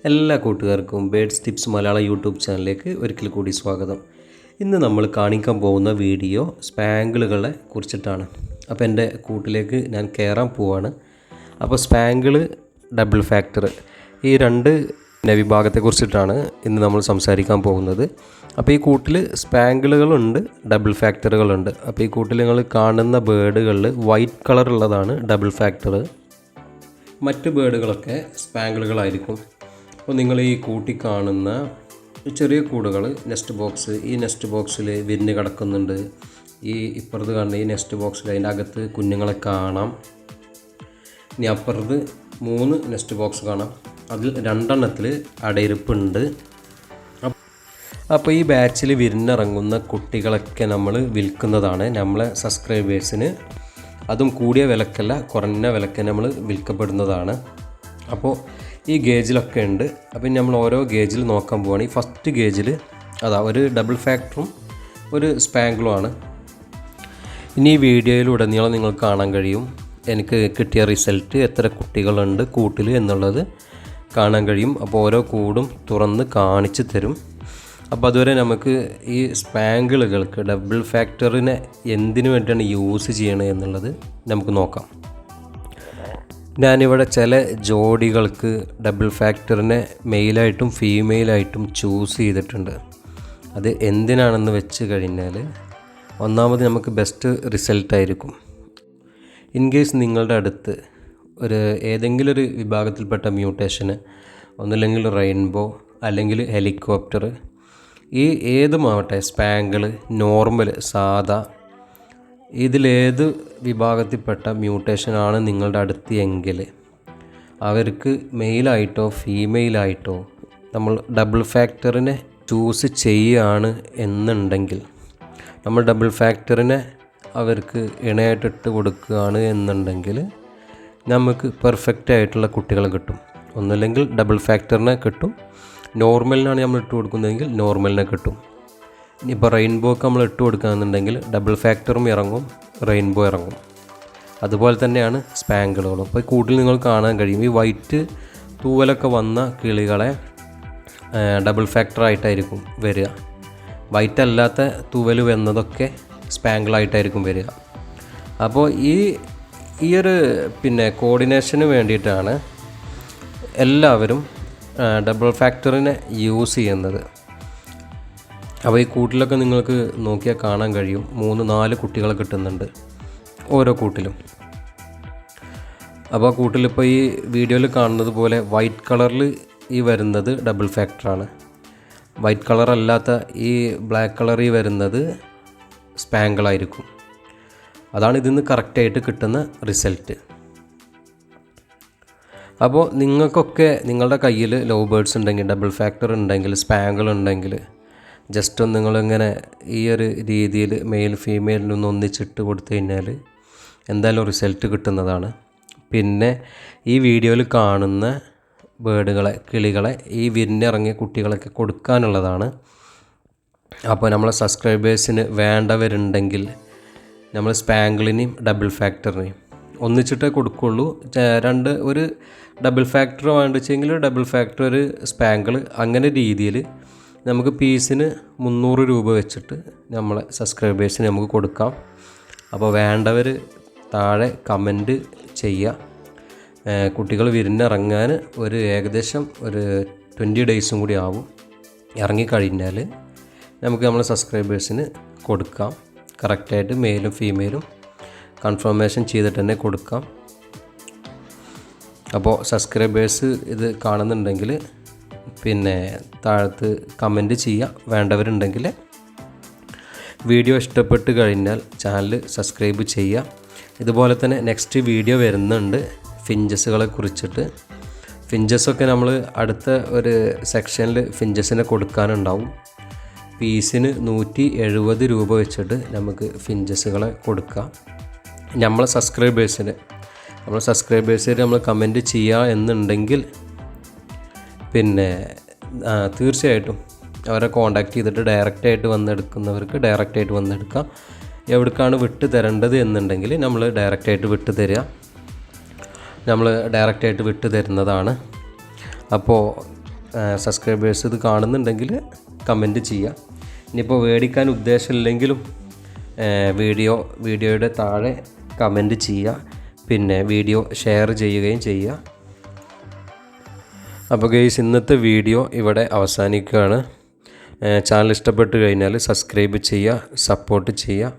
എല്ലാ കൂട്ടുകാർക്കും birds tips Malayalam YouTube ചാനലിലേക്ക് ഒരിക്കൽ കൂടി സ്വാഗതം. ഇന്ന് നമ്മൾ കാണിക്കാൻ പോകുന്ന വീഡിയോ സ്പാങ്കിളുകളെ കുറിച്ചിട്ടാണ്. അപ്പോൾ എൻ്റെ കൂട്ടിലേക്ക് ഞാൻ കയറാൻ പോവാണ്. അപ്പോൾ സ്പാങ്കിൾ, ഡബിൾ ഫാക്ടർ, ഈ രണ്ട് വിഭാഗത്തെക്കുറിച്ചിട്ടാണ് ഇന്ന് നമ്മൾ സംസാരിക്കാൻ പോകുന്നത്. അപ്പോൾ ഈ കൂട്ടിൽ സ്പാങ്കിളുകളുണ്ട്, ഡബിൾ ഫാക്ടറുകളുണ്ട്. അപ്പോൾ ഈ കൂട്ടിൽ നിങ്ങൾ കാണുന്ന ബേഡുകളിൽ വൈറ്റ് കളറുള്ളതാണ് ഡബിൾ ഫാക്ടർ. മറ്റ് ബേഡുകളൊക്കെ സ്പാങ്കിളുകളായിരിക്കും. അപ്പോൾ നിങ്ങൾ ഈ കൂട്ടി കാണുന്ന ചെറിയ കൂടുകൾ, നെസ്റ്റ് ബോക്സ്, ഈ നെസ്റ്റ് ബോക്സിൽ വിരിഞ്ഞ് കിടക്കുന്നുണ്ട്. ഈ ഇപ്പുറത്ത് കാണുന്ന ഈ നെസ്റ്റ് ബോക്സിൽ അതിൻ്റെ അകത്ത് കുഞ്ഞുങ്ങളെ കാണാം. ഇനി അപ്പുറത്ത് 3 നെസ്റ്റ് ബോക്സ് കാണാം. അതിൽ 2 എണ്ണത്തിൽ അടയിരിപ്പുണ്ട്. അപ്പോൾ ഈ ബാച്ചിൽ വിരിഞ്ഞിറങ്ങുന്ന കുട്ടികളൊക്കെ നമ്മൾ വിൽക്കുന്നതാണ് നമ്മളെ സബ്സ്ക്രൈബേഴ്സിന്. അതും കൂടിയ വിലക്കല്ല, കുറഞ്ഞ വിലക്ക് നമ്മൾ വിൽക്കപ്പെടുന്നതാണ്. അപ്പോൾ ഈ ഗേജിലൊക്കെ ഉണ്ട്. അപ്പം നമ്മൾ ഓരോ ഗേജിൽ നോക്കാൻ പോവുകയാണ്. ഈ ഫസ്റ്റ് ഗേജിൽ ഒരു ഡബിൾ ഫാക്ടറും ഒരു സ്പാങ്കിളുമാണ്. ഇനി ഈ വീഡിയോയിലുടനീളം നിങ്ങൾക്ക് കാണാൻ കഴിയും എനിക്ക് കിട്ടിയ റിസൾട്ട്, എത്ര കുട്ടികളുണ്ട് കൂട്ടിൽ എന്നുള്ളത് കാണാൻ കഴിയും. അപ്പോൾ ഓരോ കൂടും തുറന്ന് കാണിച്ച് തരും. അപ്പോൾ അതുവരെ നമുക്ക് ഈ സ്പാങ്കിളുകൾക്ക്, ഡബിൾ ഫാക്ടറിനെ എന്തിനു വേണ്ടിയാണ് യൂസ് ചെയ്യണത് എന്നുള്ളത് നമുക്ക് നോക്കാം. ഞാനിവിടെ ചില ജോഡികൾക്ക് ഡബിൾ ഫാക്ടറിനെ മെയിലായിട്ടും ഫീമെയിലായിട്ടും ചൂസ് ചെയ്തിട്ടുണ്ട്. അത് എന്തിനാണെന്ന് വെച്ച് കഴിഞ്ഞാൽ, ഒന്നാമത് നമുക്ക് ബെസ്റ്റ് റിസൾട്ടായിരിക്കും. ഇൻ കേസ് നിങ്ങളുടെ അടുത്ത് ഏതെങ്കിലും ഒരു വിഭാഗത്തിൽപ്പെട്ട മ്യൂട്ടേഷന്, ഒന്നില്ലെങ്കിൽ റെയിൻബോ അല്ലെങ്കിൽ ഹെലികോപ്റ്റർ, ഈ ഏതുമാവട്ടെ, സ്പാങ്കിൾ, നോർമൽ, സാദാ, ഇതിലേത് വിഭാഗത്തിൽപ്പെട്ട മ്യൂട്ടേഷനാണ് നിങ്ങളുടെ അടുത്ത് എങ്കിൽ അവർക്ക് മെയിലായിട്ടോ ഫീമെയിലായിട്ടോ നമ്മൾ ഡബിൾ ഫാക്ടറിനെ ചൂസ് ചെയ്യുകയാണ് എന്നുണ്ടെങ്കിൽ, നമ്മൾ ഡബിൾ ഫാക്ടറിനെ അവർക്ക് ഇണയായിട്ടിട്ട് കൊടുക്കുകയാണ് എന്നുണ്ടെങ്കിൽ നമുക്ക് പെർഫെക്റ്റ് ആയിട്ടുള്ള കുട്ടികളെ കിട്ടും. ഒന്നുമില്ലെങ്കിൽ ഡബിൾ ഫാക്ടറിനെ കിട്ടും, നോർമലിനാണ് നമ്മൾ ഇട്ട് കൊടുക്കുന്നതെങ്കിൽ നോർമലിനെ കിട്ടും. ഇനിയിപ്പോൾ റെയിൻബോക്ക് നമ്മൾ ഇട്ട് കൊടുക്കുകയാണെന്നുണ്ടെങ്കിൽ ഡബിൾ ഫാക്ടറും ഇറങ്ങും, റെയിൻബോ ഇറങ്ങും. അതുപോലെ തന്നെയാണ് സ്പാങ്കിളുകളും. അപ്പോൾ ഈ കൂട്ടിൽ നിങ്ങൾ കാണാൻ കഴിയും, ഈ വൈറ്റ് തൂവലൊക്കെ വന്ന കിളികളെ ഡബിൾ ഫാക്ടറായിട്ടായിരിക്കും വരിക. വൈറ്റ് അല്ലാത്ത തൂവൽ വന്നതൊക്കെ സ്പാങ്കിളായിട്ടായിരിക്കും വരിക. അപ്പോൾ ഈ ഒരു കോർഡിനേഷന് വേണ്ടിയിട്ടാണ് എല്ലാവരും ഡബിൾ ഫാക്ടറിനെ യൂസ് ചെയ്യുന്നത്. അപ്പോൾ ഈ കൂട്ടിലൊക്കെ നിങ്ങൾക്ക് നോക്കിയാൽ കാണാൻ കഴിയും 3-4 കുട്ടികളെ കിട്ടുന്നുണ്ട് ഓരോ കൂട്ടിലും. അപ്പോൾ ആ കൂട്ടിലിപ്പോൾ ഈ വീഡിയോയിൽ കാണുന്നത് പോലെ വൈറ്റ് കളറിൽ ഈ വരുന്നത് ഡബിൾ ഫാക്ടറാണ്. വൈറ്റ് കളറല്ലാത്ത ഈ ബ്ലാക്ക് കളറിൽ വരുന്നത് സ്പാങ്കിളായിരിക്കും. അതാണ് ഇതിൽ നിന്ന് കറക്റ്റായിട്ട് കിട്ടുന്ന റിസൾട്ട്. അപ്പോൾ നിങ്ങൾക്കൊക്കെ നിങ്ങളുടെ കയ്യിൽ ലവ് ബേർഡ്സ് ഉണ്ടെങ്കിൽ, ഡബിൾ ഫാക്ടർ ഉണ്ടെങ്കിൽ, സ്പാങ്കിൾ ഉണ്ടെങ്കിൽ, ജസ്റ്റ് ഒന്ന് നിങ്ങളിങ്ങനെ ഈ ഒരു രീതിയിൽ മെയിൽ ഫീമെയിലിനൊന്ന് ഒന്നിച്ചിട്ട് കൊടുത്തു കഴിഞ്ഞാൽ എന്തായാലും റിസൾട്ട് കിട്ടുന്നതാണ്. പിന്നെ ഈ വീഡിയോയിൽ കാണുന്ന ബേഡുകളെ, കിളികളെ, ഈ വിരിഞ്ഞിറങ്ങിയ കുട്ടികളൊക്കെ കൊടുക്കാനുള്ളതാണ്. അപ്പോൾ നമ്മളെ സബ്സ്ക്രൈബേഴ്സിന് വേണ്ടവരുണ്ടെങ്കിൽ നമ്മൾ സ്പാങ്കിളിനെയും ഡബിൾ ഫാക്ടറിനെയും ഒന്നിച്ചിട്ടേ കൊടുക്കുള്ളൂ. ഒരു ഡബിൾ ഫാക്ടർ വേണ്ടിച്ചെങ്കിൽ ഡബിൾ ഫാക്ടർ, ഒരു സ്പാങ്കിൾ, അങ്ങനെ രീതിയിൽ നമുക്ക് പീസിന് 300 രൂപ വെച്ചിട്ട് നമ്മളെ സബ്സ്ക്രൈബേഴ്സിന് നമുക്ക് കൊടുക്കാം. അപ്പോൾ വേണ്ടവർ താഴെ കമൻറ്റ് ചെയ്യുക. കുട്ടികൾ വിരിഞ്ഞിറങ്ങാൻ ഏകദേശം 20 ഡേയ്സും കൂടി ആവും. ഇറങ്ങിക്കഴിഞ്ഞാൽ നമുക്ക് നമ്മളെ സബ്സ്ക്രൈബേഴ്സിന് കൊടുക്കാം. കറക്റ്റായിട്ട് മെയിലും ഫീമെയിലും കൺഫർമേഷൻ ചെയ്തിട്ട് തന്നെ കൊടുക്കാം. അപ്പോൾ സബ്സ്ക്രൈബേഴ്സ് ഇത് കാണുന്നുണ്ടെങ്കിൽ താഴത്ത് കമൻറ്റ് ചെയ്യുക. വേണ്ടവരുണ്ടെങ്കിൽ വീഡിയോ ഇഷ്ടപ്പെട്ട് കഴിഞ്ഞാൽ ചാനൽ സബ്സ്ക്രൈബ് ചെയ്യുക. ഇതുപോലെ തന്നെ നെക്സ്റ്റ് വീഡിയോ വരുന്നുണ്ട് ഫിഞ്ചസുകളെ കുറിച്ചിട്ട്. ഫിഞ്ചസൊക്കെ നമ്മൾ അടുത്ത ഒരു സെക്ഷനിൽ ഫിഞ്ചസിനെ കൊടുക്കാനുണ്ടാവും. പീസിന് 170 രൂപ വെച്ചിട്ട് നമുക്ക് ഫിഞ്ചസുകളെ കൊടുക്കാം. നമ്മളെ സബ്സ്ക്രൈബേഴ്സിന് നമ്മൾ കമൻറ്റ് ചെയ്യുക എന്നുണ്ടെങ്കിൽ തീർച്ചയായിട്ടും അവരെ കോൺടാക്റ്റ് ചെയ്തിട്ട് ഡയറക്റ്റായിട്ട് വന്നെടുക്കുന്നവർക്ക് ഡയറക്റ്റായിട്ട് വന്നെടുക്കാം. എവിടേക്കാണ് വിട്ട് തരേണ്ടത് എന്നുണ്ടെങ്കിൽ നമ്മൾ ഡയറക്റ്റായിട്ട് വിട്ട് തരുന്നതാണ്. അപ്പോൾ സബ്സ്ക്രൈബേഴ്സ് ഇത് കാണുന്നുണ്ടെങ്കിൽ കമൻറ്റ് ചെയ്യുക. ഇനിയിപ്പോൾ മേടിക്കാൻ ഉദ്ദേശമില്ലെങ്കിലും വീഡിയോയുടെ താഴെ കമൻറ്റ് ചെയ്യുക, പിന്നെ വീഡിയോ ഷെയർ ചെയ്യുകയും ചെയ്യുക. അപ്പോൾ ഗൈസ്, ഇന്നത്തെ വീഡിയോ ഇവിടെ അവസാനിക്കുകയാണ്. ചാനൽ ഇഷ്ടപ്പെട്ട് കഴിഞ്ഞാൽ സബ്സ്ക്രൈബ് ചെയ്യുക, സപ്പോർട്ട് ചെയ്യുക.